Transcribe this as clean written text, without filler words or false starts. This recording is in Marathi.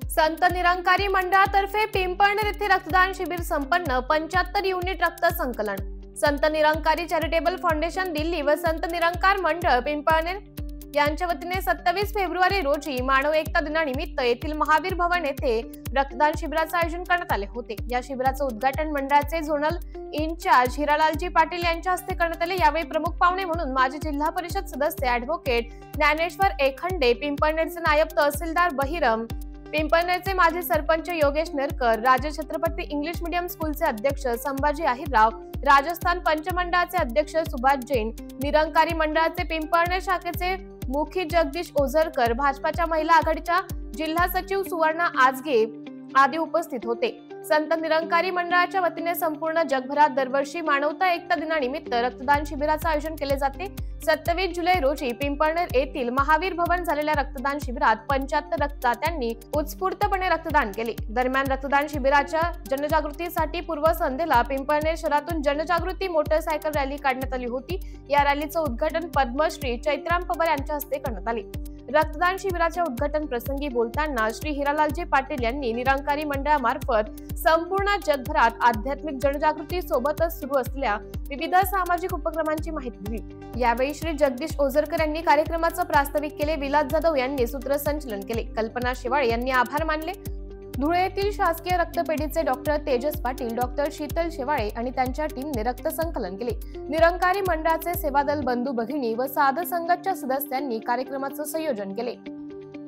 संत निरंकारी मंडळातर्फे पिंपळनेर येथे रक्तदान शिबिर संपन्न 75 युनिट रक्त संकलन। संत निरंकारी चॅरिटेबल फाउंडेशन दिल्ली व संत निरंकार मंडळ पिंपळनेर यांच्या वतीने 27 फेब्रुवारी रोजी मानव एकता दिनानिमित्त येथील महावीर भवन येथे रक्तदान शिबिराचे आयोजन करण्यात आले होते। या शिबिराचे उद्घाटन मंडळाचे झोनल इन्चार्ज हिरालालजी पाटील यांच्या हस्ते करण्यात आले। यावेळी प्रमुख पाहुणे म्हणून माजी जिल्हा परिषद सदस्य ॲडव्होकेट ज्ञानेश्वर एखंडे, पिंपळनेरचे नायब तहसीलदार बहिरम, पिंपळनेरचे माजी सरपंच योगेश नेरकर, राजे छत्रपती इंग्लिश मीडियम स्कूलचे अध्यक्ष संभाजी आहिरराव, राजस्थान पंचमंडळाचे अध्यक्ष सुभाष जैन, निरंकारी मंडळाचे पिंपळनेर शाखेचे मुखी जगदीश ओझरकर, भाजपाच्या महिला आघाडीच्या जिल्हा सचिव सुवर्णा आजगे आदी उपस्थित होते। संत निरंकारी मंडळाच्या वतीने संपूर्ण जगभरात दरवर्षी मानवता एकता दिनानिमित्त रक्तदान शिबिराचे आयोजन केले जाते। 27 जुलै रोजी पिंपळनेर येथील महावीर भवन झालेल्या रक्तदान शिबिरात 75 रक्तदात्यांनी उत्स्फूर्तपणे रक्तदान केले। दरम्यान रक्तदान शिबिराच्या जनजागृतीसाठी पूर्वसंध्येला पिंपळनेर शहरातून जनजागृती मोटरसायकल रॅली काढण्यात आली होती। या रॅलीचे उद्घाटन पद्मश्री चैत्राम पवार यांच्या हस्ते करण्यात आले। रक्तदान शिबिराच्या उद्घाटन प्रसंगी बोलताना श्री हिरालालजी पाटील यांनी निरंकारी मंडळामार्फत संपूर्ण जगभरात आध्यात्मिक जनजागृती सोबतच सुरू असलेल्या विविध सामाजिक उपक्रमांची माहिती दिली। यावेळी श्री जगदीश ओझरकर यांनी कार्यक्रमाचे प्रास्ताविक केले। विलास जाधव यांनी सूत्रसंचालन केले। कल्पना शेवाळे यांनी आभार मानले। धुळे येथील शासकीय रक्तपेढीचे डॉक्टर तेजस पाटील, डॉक्टर शीतल शेवाळे आणि त्यांच्या टीमने रक्त संकलन केले। निरंकारी मंडळाचे सेवादल बंधू भगिनी व साध संघाच्या सदस्यांनी कार्यक्रमाचे संयोजन केले।